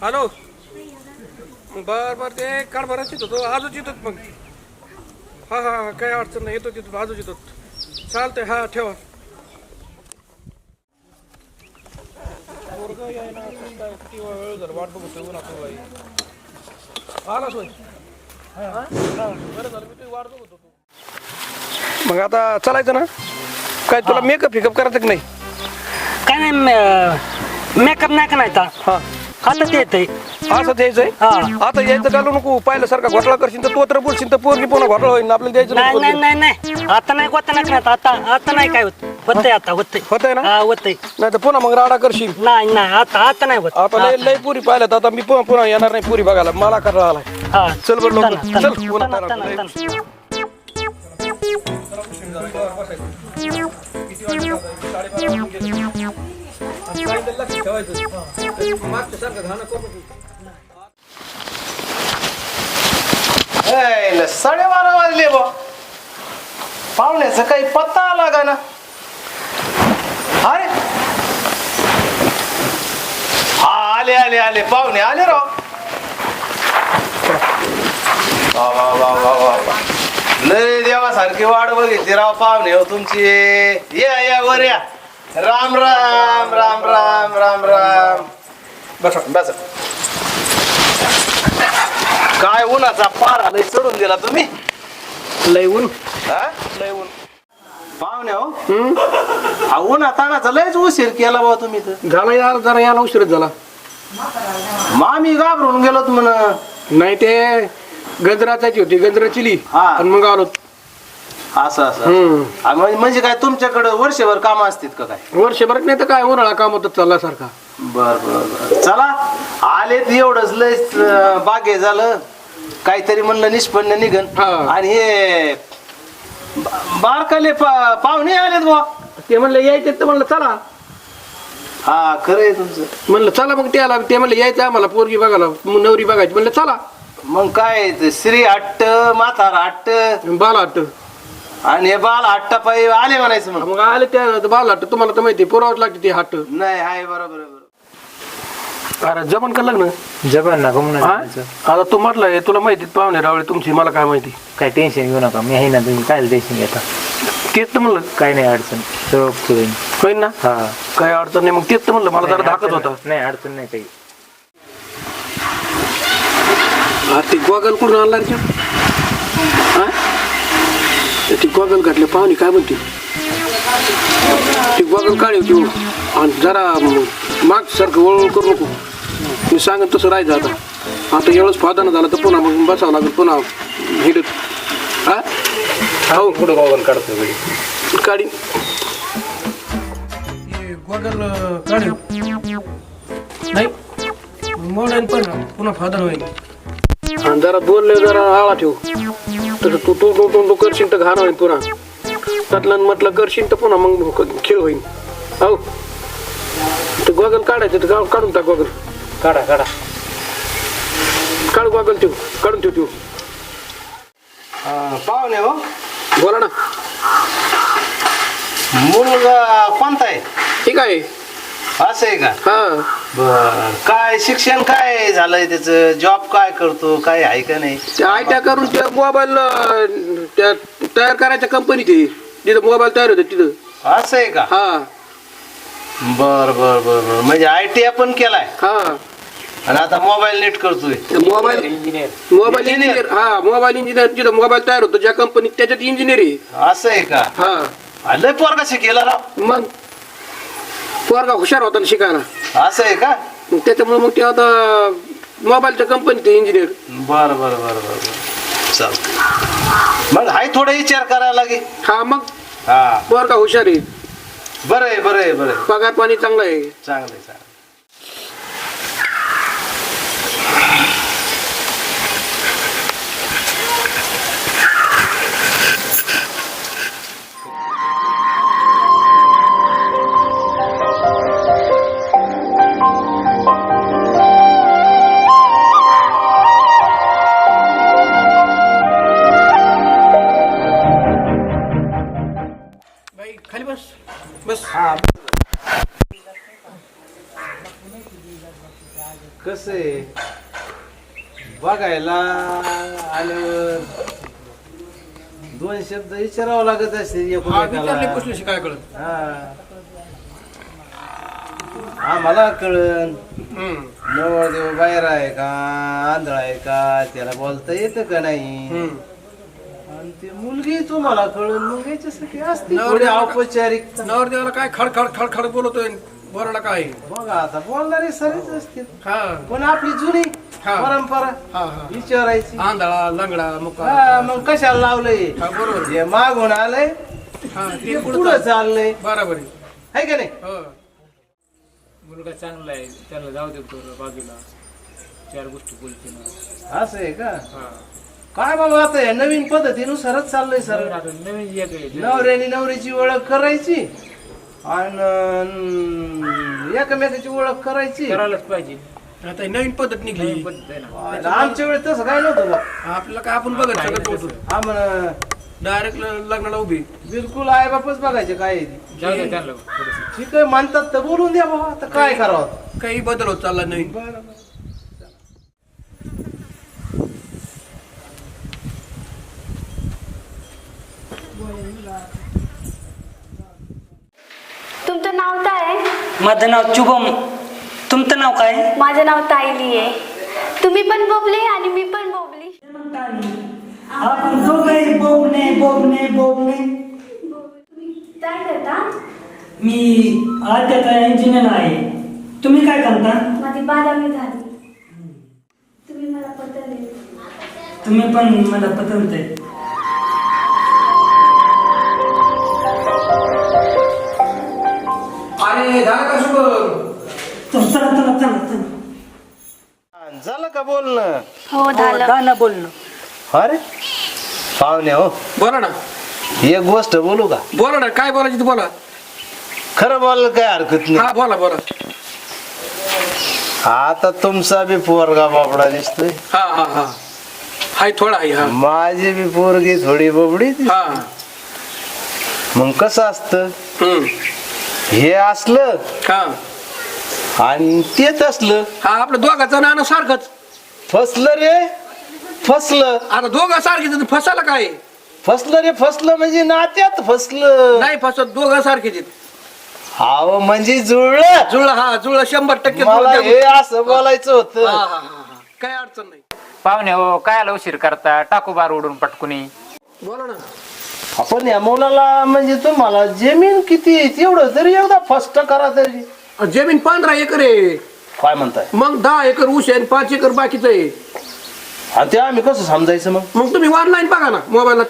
Hello बर ते काढ बरंच येतो तो आजच येतो मग हा हा काही अडचण नाही येतो तिथं आजच येतो चालतंय हा ठेवा किती वेळ झालं वाट बघतो आला सोय बरं झालं मी तुझी वाट बघतो मग आता चालायचं ना काय तुला मेकअप फिकअप करायचं की नाही काय नाही मेकअप नाही का नाही हा हातात येतंय असं द्यायचंय आता यायचं घालू नको पाहिलं सारखा घोटाळा करशील तर तो तर बोलशील तर पोरगी पुन्हा घोटाळा होईल आपल्याला द्यायचं नाही नाही नाही नाही आता नाही होत नाही आता आता नाही काय होत होतंय आता होतंय ना हा होतंय नाही तर पुन्हा मग राडा करशील नाही नाही आता आता नाही होत आता लय लय पुरी पाहिल्यात आता मी पुन्हा येणार नाही पुरी बघायला मला करायला आलाय हा चल बरं लवकर चल पुन्हा तना, करा. तना, लय- तना. ए, 12:30 वाजले बा पाहुण्याचा काही पत्ता लागा ना अरे हा आले आले आले पाहुणे आले राव वा वा वा वा वा वा. लय देवासारखी वाट बघितली राव पाहुणे हो तुमची या या वर या राम राम राम राम राम राम बस बस काय उन्हाचा पारा लय चढून दिला तुम्ही लय ऊन हा? लय ऊन पाहुणे हो उन्हा तानाचा लयच उशीर केला बा तुम्ही तर झाला यार जरा यायला उशीरच झाला मामी घाबरून गेलोत म्हण नाही ते गजराची होती गजराचिली हा. आणि मग आलो असं असं म्हणजे काय तुमच्याकडे वर्षभर काम असतात का काय वर्षभर नाही तर काय उन्हाळा काम होत चालला सारखा बर बर बर चला आलेत एवढंच लयच बागे झालं काहीतरी म्हणलं निष्पन्न निघन हा. आणि हे बारकाले पाहुणे आलेत बुवा ते म्हणलं यायचे तर म्हणलं चला हा खरंय तुमचं म्हणलं चला मग त्याला ते म्हणलं यायचं आम्हाला पोरगी बघायला मग नवरी बघायची म्हणलं चला मग काय ते श्री हट्ट म्हातारा हट्ट बाला हट्ट आणि हे बाल हट्टा पायी आले म्हणायचं मग मग आले त्या बाला हट्ट तुम्हाला तर माहिती पुरावंच लागते ते हट्ट नाही आहे बरोबर आहे, बरोबर अरे जमन का लग्न जगन ना गमन हा? आता तू म्हटलंय तुला माहिती पाहुणे रावळे तुमची मला काय माहिती काय टेन्शन घेऊ नका मी आहे ना तुम्ही काय टेन्शन घेता तेच तर म्हणलं काय नाही अडचण सगळं होईल होईल ना हा काय अडचण नाही मग तेच तर म्हणलं मला जरा धाकत होता नाही अडचण नाही काही ती गोगल कुठून आणला रे हा ती गोगल घातली पाहुणे काय म्हणते ती गोगल काढी होती आणि जरा माग सारखं वळवळ करू नको मी सांगत तसं राहायचं आता एवढंच फादानं झालं तर पुन्हा मग बसावं लागेल पुन्हा हिडत हा हो पुढे गोगल काढतो काढी गोगल काढी नाही मोडायला पण पुन्हा फादर होईल आणि जरा बोलले जरा आळा ठेवू तर तू करशील तर घाण होईल पुन्हा त्यातलं म्हटलं करशील तर पुन्हा मग खेळ होईल हो तर गोगल काढायचं तर काढून टाक गोगल काढा काढा काढू गोगल ठेवू काढून ठेव ठेवू पाहुणे हो बोला ना मुलगा कोणता आहे ठीक आहे असं आहे का हा बर काय शिक्षण काय झालंय त्याचं जॉब काय करतो काय आहे का नाही त्या आयट्या करून त्या मोबाईल त्या तयार करायच्या कंपनीत आहे तिथं मोबाईल तयार होते तिथं असं आहे का हा बर बर बर बर म्हणजे ITI पण केलाय हा आणि आता मोबाईल नीट करतोय मोबाईल इंजिनियर हा मोबाईल इंजिनियर तिथं मोबाईल तयार होतो ज्या कंपनीत त्याच्यात इंजिनियर आहे असं आहे का हा लय पोरगा शिकेला राव मग पोरगा हुशार होता ना शिकायला असं आहे का मग त्याच्यामुळे मग ते आता मोबाईलच्या कंपनीत इंजिनियर बर बर बर बर बर चालत मग हाय थोडा विचार करायला लागेल हा मग हा पोरगा हुशार आहे बरं आहे बरं आहे बरं आहे पगार पाणी चांगलं आहे चांगलं आहे चांगलं कसं आहे बघायला आल्यावर दोन शब्द विचारावं लागत असते विचारले एकमेकाला. पुसल्याशी काय कळत. हा. आम्हाला कळन नवरदेव बाहेर आहे का आंधळा आहे का त्याला बोलता येतं का नाही आणि ती मुलगी तुम्हाला कळून मग याच्यासाठी असते थोडी औपचारिक. नवरदेवाला काय खडखड खडखड बोलतोय बोराला काय. बघा आता बोलणारे सरीच असतील हा पण आपली जुनी हा. परंपरा हा हा विचारायची. आंधळा लंगडा मुका. हा, मग कशाला लावलंय हा, बरोबर. जे मागून आलंय हा ते ते पुढं चाललंय बरोबर आहे. आहे का नाही. हो. मुलगा चांगला आहे त्याला जाऊ दे बाजूला 4 गोष्टी बोलते ना. असं आहे का हा काय बाबा आता या नवीन पद्धतीनुसारच चाललंय सर. आता नवीन एक आहे. नवऱ्याने नवरीची ओळख करायची आणि एकमेकाची ओळख करायची. करायलाच पाहिजे. आता ही नवीन पद्धत निघली. नवीन पद्धत आहे ना. आमच्या वेळेस तसं काय नव्हतं बा. आपल्याला काय आपण बघत शकत होतो. आम्हाला डायरेक्ट लग्नाला उभी. बिलकुल आई बापच बघायचे काय आहे ते. जाऊ दे त्यांना थोडंसं. ठीक आहे म्हणतात तर बोलून द्या बाबा आता काय करावं. काही बदल होत चालला नवीन. तुमचं नाव काय आहे? माझं नाव शुभम. तुमचं नाव काय? माझं नाव ताईली आहे. तुम्ही पण बोबले आणि मी पण बोबली. आपण दोघे बोबणे बोबणे बोबणे. काय करता? मी आद्याचा इंजिनियर आहे. तुम्ही काय करता? माझी 12वी झाली. तुम्ही मला पत्र दिले. तुम्ही पण मला पसंत आहे. अरे झालं का शुभ. चला चला चला चला. झालं का बोलणं. हो झालं. गाणं बोलणं. अरे पाहुणे हो बोला ना एक गोष्ट बोलू का. बोला ना काय बोलायची तू बोला. खरं बोलायला काय हरकत नाही. हा बोला बोला. आता तुमचा बी पोरगा बाबडा दिसतोय. हा हा हा हाय थोडा आहे. हा माझी बी पोरगी थोडी बोबडी हा मग कसं असतं हम्म. हे असलं हा आणि तेच असलं हा आपलं दोघाचं नाणं सारखंच. फसलं रे फसलं. आता दोघं सारखीच फसायला काय. फसलं रे फसलं म्हणजे नात्यात फसलं. नाही फसत दोघं सारखीच. हाव म्हणजे जुळलं. जुळ हा जुळ 100% मला जुळलं. हे असं बोलायचं हा होतं. हा हा हा. काय अडचण नाही. पाहुणे हो काय आला उशीर करता टाकू बार उडून पटकुनी. बोला ना. आपण या मुलाला म्हणजे तुम्हाला जमीन किती आहे तेवढं तरी एकदा फस्ट करा तरी. जमीन 15 एकर आहे. काय म्हणताय. मग 10 एकर ऊस आहे आणि 5 एकर बाकीचं आहे. आणि ते आम्ही कसं समजायचं मग. मग तुम्ही ऑनलाईन बघा ना मोबाईलात.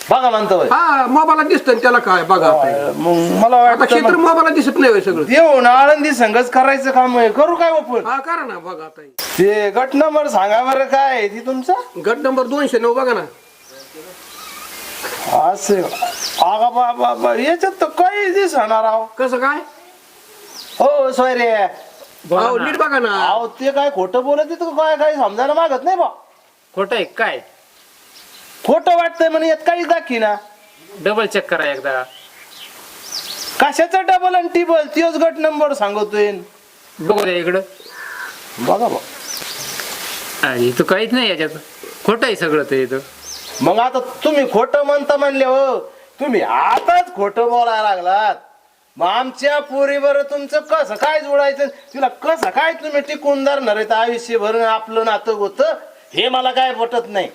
बघा म्हणतोय. हा मोबाईलात दिसतं त्याला काय बघा. आता मग मला क्षेत्र वाटतं मोबाईलात दिसत नाही होय सगळं. देऊन आळंदी संघच करायचं काम आहे. करू काय ओपन. हा करा ना बघा आता. ते गट नंबर सांगा बरं काय आहे ती तुमचा. गट नंबर 209 बघा ना. असं आगा बाबा याच्यात तर काही दिसणार आहो. कसं काय. हो सोयरे अहो, नीट बघा ना. अहो ते काय खोटं बोलत येतं काय काही समजायला मागत नाही बा. खोटं आहे काय. खोटं वाटतंय म्हणे यात काहीच दाखी ना. डबल चेक करा एकदा. कशाचा डबल आणि टिबल तोच गट नंबर सांगतोय. बघू द्या इकडं. बघा बा. अरे तू काहीच नाही याच्यात. खोटं आहे सगळं ते इथं. मग आता तुम्ही खोटं म्हणता म्हणले हो. तुम्ही आताच खोटं बोलायला लागलात. मग आमच्या पोरीवर तुमचं कसं काय जोडायचं तिला कसं काय तुम्ही टिकून धरणार आहे आयुष्यभर आपलं नातं होतं हे मला काय पटत नाही.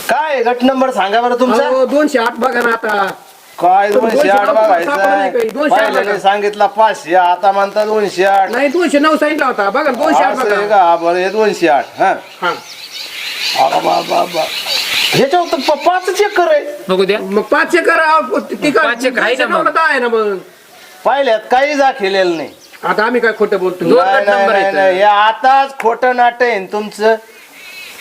काय गट नंबर सांगा बरं तुमचा. अहो, 208 बघा ना आता. काय 208 सापडलं नाही बघायचं. काही. 208 पहिल्याने सांगितलं 500 आता म्हणतात 208. नाही 209 सांगितला होता बघा ना, 208 असं आहे बघा. का बरं हे 208 हा. हा ह्याच्यावर तर 5 एकर आहे. बघू द्या. मग 5 एकर 5 एकर आहे ना मग. 10 आहे ना मग. पहिल्यात काही दाखवलेलं नाही. आता आम्ही काय खोटं बोलतो. दोन नाही, गट नंबर नाही, आहेत. नाही, हे आताच खोटं नाट आहे तुमचं.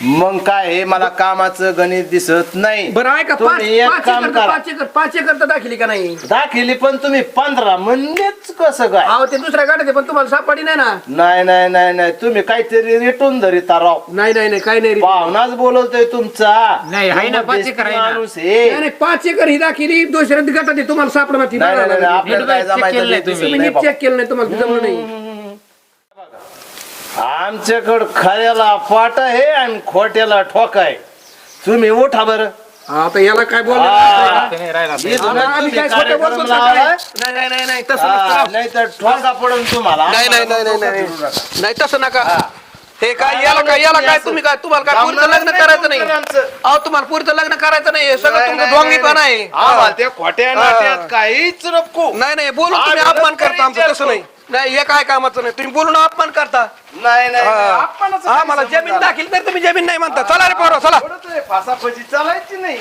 मग काय हे मला कामाचं गणित दिसत नाही. बरं ऐका तुम्ही एक काम करा. 5 एकर तर दाखिली का नाही. दाखिली पण तुम्ही 15 म्हणलेच कसं काय. अहो ते दुसऱ्या गाड्यात आहे, पण तुम्हाला सापडी नाही ना. नाही नाही नाही नाही तुम्ही काहीतरी रेटून धरिता राव. नाही नाही नाही काही नाही. पाहुणाच बोलवतोय तुमचा. नाही, आहे ना, 5 एकर आहे ना. माणूस आहे. नाही 5 एकर ही दाखिली दुसऱ्या गटात आहे, तुम्हाला सापडणार ती. नाही, नाही, नाही, बघा. आपल्याला काय नीट check जमायचं केलं नाही ते दिसत तुम्ही नाही नीट चेक केलं नाही तुम्हाला जमलं नाही. आमच्याकडं खऱ्याला पाट आहे आणि खोट्याला ठोक आहे. तुम्ही उठा बरं. आता याला काय बोललं हा. ते नाही राहिला मी तुम्हाला आम्ही काय खोटं कार्यक्रम बोलतो लावलाय. नाही तसं नका. नाही तर ठोका पडून तुम्हाला. नाही नाही तसं नका. हे काय याला काय तुम्ही काय तुम्हाला काय पुरीचं लग्न करायचं नाही. अहो तुम्हाला पुरीचं लग्न करायचं नाही हे सगळं तुमचं ढोंगीपणा आहे. आम्हाला त्या खोट्या नाट्यात काहीच नको. नाही बोलून तुम्ही आम्ही अपमान करता आमचं तसं नाही. नाही हे काय कामाचं नाही तुम्ही बोलून अपमान करता. नाही हा मला जमीन दाखील तर तुम्ही जमीन नाही म्हणता. चला रे पोरं चला. फासाफाशी चालायची नाही.